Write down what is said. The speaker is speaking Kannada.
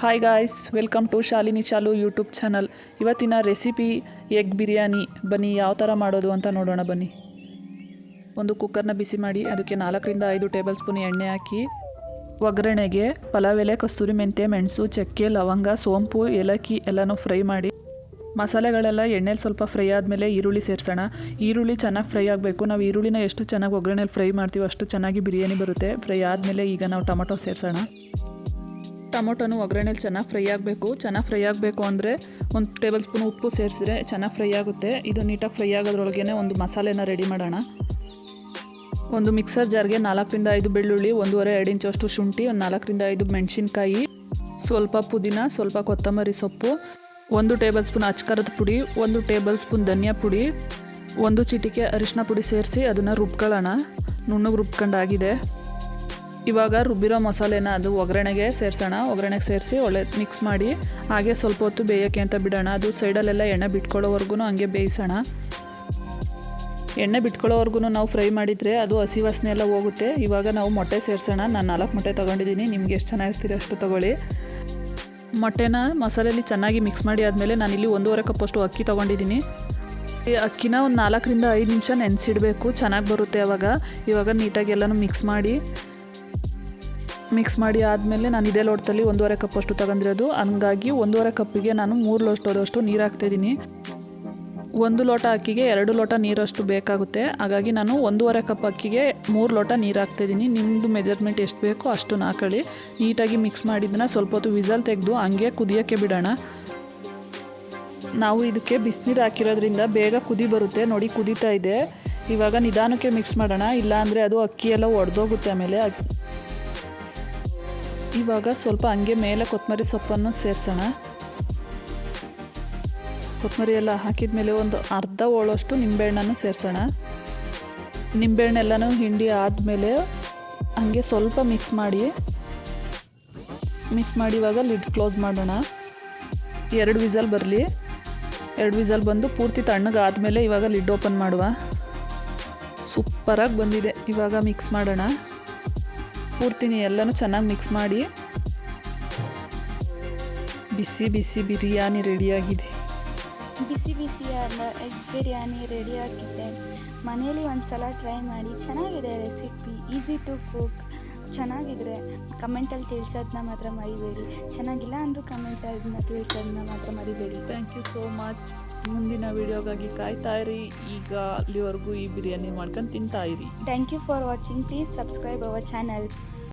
Hi guys, welcome to Shalini ಚಾಲು ಯೂಟ್ಯೂಬ್ ಚಾನಲ್. ಇವತ್ತಿನ ರೆಸಿಪಿ ಎಗ್ ಬಿರಿಯಾನಿ. ಬನ್ನಿ ಯಾವ ಥರ ಮಾಡೋದು ಅಂತ ನೋಡೋಣ ಬನ್ನಿ. ಒಂದು ಕುಕ್ಕರ್ನ ಬಿಸಿ ಮಾಡಿ ಅದಕ್ಕೆ 4-5 ಟೇಬಲ್ ಸ್ಪೂನ್ ಎಣ್ಣೆ ಹಾಕಿ ಒಗ್ಗರಣೆಗೆ ಪಲಾವ್ ಎಲೆ, ಕಸ್ತೂರಿ ಮೆಂತ್ಯ, ಮೆಣಸು, ಚಕ್ಕೆ, ಲವಂಗ, ಸೋಂಪು, ಏಲಕ್ಕಿ ಎಲ್ಲನೂ ಫ್ರೈ ಮಾಡಿ ಮಸಾಲೆಗಳೆಲ್ಲ ಎಣ್ಣೆಲಿ ಸ್ವಲ್ಪ ಫ್ರೈ ಆದಮೇಲೆ ಈರುಳ್ಳಿ ಸೇರಿಸೋಣ. ಈರುಳ್ಳಿ ಚೆನ್ನಾಗಿ ಫ್ರೈ ಆಗಬೇಕು. ನಾವು ಈರುಳ್ಳಿನ ಎಷ್ಟು ಚೆನ್ನಾಗಿ ಒಗ್ಗರಣೆಲಿ ಫ್ರೈ ಮಾಡ್ತೀವೋ ಅಷ್ಟು ಚೆನ್ನಾಗಿ ಬಿರಿಯಾನಿ ಬರುತ್ತೆ. ಫ್ರೈ ಆದಮೇಲೆ ಈಗ ನಾವು ಟೊಮೊಟೊ ಸೇರಿಸೋಣ. ಟೊಮೊಟೊನು ಒಗ್ಗರಣೆಲಿ ಚೆನ್ನಾಗಿ ಫ್ರೈ ಆಗಬೇಕು. ಚೆನ್ನಾಗಿ ಫ್ರೈ ಆಗಬೇಕು ಅಂದರೆ 1 ಟೇಬಲ್ ಸ್ಪೂನ್ ಉಪ್ಪು ಸೇರಿಸಿದ್ರೆ ಚೆನ್ನಾಗಿ ಫ್ರೈ ಆಗುತ್ತೆ. ಇದು ನೀಟಾಗಿ ಫ್ರೈ ಆಗೋದ್ರೊಳಗೇ ಒಂದು ಮಸಾಲೆನ ರೆಡಿ ಮಾಡೋಣ. ಒಂದು ಮಿಕ್ಸರ್ ಜಾರ್ಗೆ 4-5 ಬೆಳ್ಳುಳ್ಳಿ, 1.5 ಇಂಚಷ್ಟು ಶುಂಠಿ, ಒಂದು 4-5 ಮೆಣಸಿನ್ಕಾಯಿ, ಸ್ವಲ್ಪ ಪುದೀನ, ಸ್ವಲ್ಪ ಕೊತ್ತಂಬರಿ ಸೊಪ್ಪು, 1 ಟೇಬಲ್ ಸ್ಪೂನ್ ಅಚ್ಕಾರದ ಪುಡಿ, 1 ಟೇಬಲ್ ಸ್ಪೂನ್ ಧನಿಯಾ ಪುಡಿ, 1 ಚಿಟಿಕೆ ಅರಿಶಿನ ಪುಡಿ ಸೇರಿಸಿ ಅದನ್ನು ರುಬ್ಕೊಳ್ಳೋಣ. ನುಣ್ಣಗೆ ರುಬ್ಕೊಂಡಾಗಿದೆ. ಇವಾಗ ರುಬ್ಬಿರೋ ಮಸಾಲೆನ ಅದು ಒಗ್ಗರಣೆಗೆ ಸೇರಿಸೋಣ. ಒಗ್ಗರಣೆಗೆ ಸೇರಿಸಿ ಒಳ್ಳೆ ಮಿಕ್ಸ್ ಮಾಡಿ ಹಾಗೆ ಸ್ವಲ್ಪ ಹೊತ್ತು ಬೇಯೋಕ್ಕೆ ಅಂತ ಬಿಡೋಣ. ಅದು ಸೈಡಲ್ಲೆಲ್ಲ ಎಣ್ಣೆ ಬಿಟ್ಕೊಳ್ಳೋವರೆಗೂ ಹಂಗೆ ಬೇಯಿಸೋಣ. ಎಣ್ಣೆ ಬಿಟ್ಕೊಳ್ಳೋವರೆಗೂ ನಾವು ಫ್ರೈ ಮಾಡಿದರೆ ಅದು ಹಸಿ ವಾಸನೆ ಎಲ್ಲ ಹೋಗುತ್ತೆ. ಇವಾಗ ನಾವು ಮೊಟ್ಟೆ ಸೇರಿಸೋಣ. ನಾನು 4 ಮೊಟ್ಟೆ ತೊಗೊಂಡಿದ್ದೀನಿ. ನಿಮ್ಗೆ ಎಷ್ಟು ಚೆನ್ನಾಗಿರ್ತೀರಿ ಅಷ್ಟು ತೊಗೊಳ್ಳಿ. ಮೊಟ್ಟೆನ ಮಸಾಲೆಯಲ್ಲಿ ಚೆನ್ನಾಗಿ ಮಿಕ್ಸ್ ಮಾಡಿ ಆದಮೇಲೆ ನಾನಿಲ್ಲಿ 1.5 ಕಪ್ಪಷ್ಟು ಅಕ್ಕಿ ತೊಗೊಂಡಿದ್ದೀನಿ. ಈ ಅಕ್ಕಿನ ಒಂದು 4-5 ನಿಮಿಷ ನೆನೆಸಿಡಬೇಕು, ಚೆನ್ನಾಗಿ ಬರುತ್ತೆ ಅವಾಗ. ಇವಾಗ ನೀಟಾಗಿ ಎಲ್ಲನೂ ಮಿಕ್ಸ್ ಮಾಡಿ ಆದಮೇಲೆ ನಾನು ಇದೇ ಲೋಟದಲ್ಲಿ 1.5 ಕಪ್ಪಷ್ಟು ತಗೊಂಡಿರೋದು. ಹಂಗಾಗಿ 1.5 ಕಪ್ಪಿಗೆ ನಾನು 3 ಲೋಟದಷ್ಟು ನೀರು ಹಾಕ್ತಾಯಿದ್ದೀನಿ. 1 ಲೋಟ ಅಕ್ಕಿಗೆ 2 ಲೋಟ ನೀರಷ್ಟು ಬೇಕಾಗುತ್ತೆ. ಹಾಗಾಗಿ ನಾನು 1.5 ಕಪ್ ಅಕ್ಕಿಗೆ 3 ಲೋಟ ನೀರು ಹಾಕ್ತಾಯಿದ್ದೀನಿ. ನಿಮ್ಮದು ಮೆಜರ್ಮೆಂಟ್ ಎಷ್ಟು ಬೇಕೋ ಅಷ್ಟು ಹಾಕೊಳ್ಳಿ. ನೀಟಾಗಿ ಮಿಕ್ಸ್ ಮಾಡಿದ್ದನ್ನ ಸ್ವಲ್ಪ ಹೊತ್ತು ವಿಸಲ್ ತೆಗೆದು ಹಂಗೆ ಕುದಿಯೋಕ್ಕೆ ಬಿಡೋಣ. ನಾವು ಇದಕ್ಕೆ ಬಿಸಿನೀರು ಹಾಕಿರೋದ್ರಿಂದ ಬೇಗ ಕುದಿ ಬರುತ್ತೆ. ನೋಡಿ ಕುದೀತಾ ಇದೆ. ಇವಾಗ ನಿಧಾನಕ್ಕೆ ಮಿಕ್ಸ್ ಮಾಡೋಣ, ಇಲ್ಲಾಂದರೆ ಅದು ಅಕ್ಕಿ ಎಲ್ಲ ಒಡೆದೋಗುತ್ತೆ. ಆಮೇಲೆ ಇವಾಗ ಸ್ವಲ್ಪ ಹಂಗೆ ಮೇಲೆ ಕೊತ್ತಂಬರಿ ಸೊಪ್ಪನ್ನು ಸೇರಿಸೋಣ. ಕೊತ್ತಂಬರಿ ಎಲ್ಲ ಹಾಕಿದ ಮೇಲೆ ಒಂದು ಅರ್ಧ ಹೋಳಷ್ಟು ನಿಂಬೆಹಣ್ಣನ್ನು ಸೇರಿಸೋಣ. ನಿಂಬೆಹಣ್ಣೆಲ್ಲನೂ ಹಿಂಡಿ ಆದಮೇಲೆ ಹಂಗೆ ಸ್ವಲ್ಪ ಮಿಕ್ಸ್ ಮಾಡಿ ಇವಾಗ ಲಿಡ್ ಕ್ಲೋಸ್ ಮಾಡೋಣ. 2 ವಿಸಲ್ ಬರಲಿ. 2 ವಿಸಲ್ ಬಂದು ಪೂರ್ತಿ ತಣ್ಣಗೆ ಆದಮೇಲೆ ಇವಾಗ ಲಿಡ್ ಓಪನ್ ಮಾಡುವ. ಸೂಪರಾಗಿ ಬಂದಿದೆ. ಇವಾಗ ಮಿಕ್ಸ್ ಮಾಡೋಣ. ಪೂರ್ತಿನಿ ಎಲ್ಲನೂ ಚೆನ್ನಾಗಿ ಮಿಕ್ಸ್ ಮಾಡಿ ಬಿಸಿ ಬಿಸಿ ಬಿರಿಯಾನಿ ರೆಡಿಯಾಗಿದೆ. ಬಿಸಿಯಾದ ಎಗ್ ಬಿರಿಯಾನಿ ರೆಡಿಯಾಗಿದೆ. ಮನೇಲಿ ಒಂದು ಸಲ ಟ್ರೈ ಮಾಡಿ. ಚೆನ್ನಾಗಿದೆ ರೆಸಿಪಿ, ಈಸಿ ಟು ಕುಕ್. ಚೆನ್ನಾಗಿದ್ರೆ ಕಮೆಂಟಲ್ಲಿ ತಿಳಿಸೋದನ್ನ ಮಾತ್ರ ಮರಿಬೇಡಿ. ಚೆನ್ನಾಗಿಲ್ಲ ಅಂದರೂ ಕಮೆಂಟಲ್ಲಿ ತಿಳಿಸೋದನ್ನ ಮಾತ್ರ ಮರಿಬೇಡಿ. Thank you so much. ಮುಂದಿನ ವಿಡಿಯೋಗಾಗಿ ಕಾಯ್ತಾ ಇರಿ. ಈಗ ಅಲ್ಲಿವರೆಗೂ ಈ ಬಿರಿಯಾನಿ ಮಾಡ್ಕೊಂಡು ತಿಂತಾ ಇರಿ. Thank you for watching. Please subscribe our channel.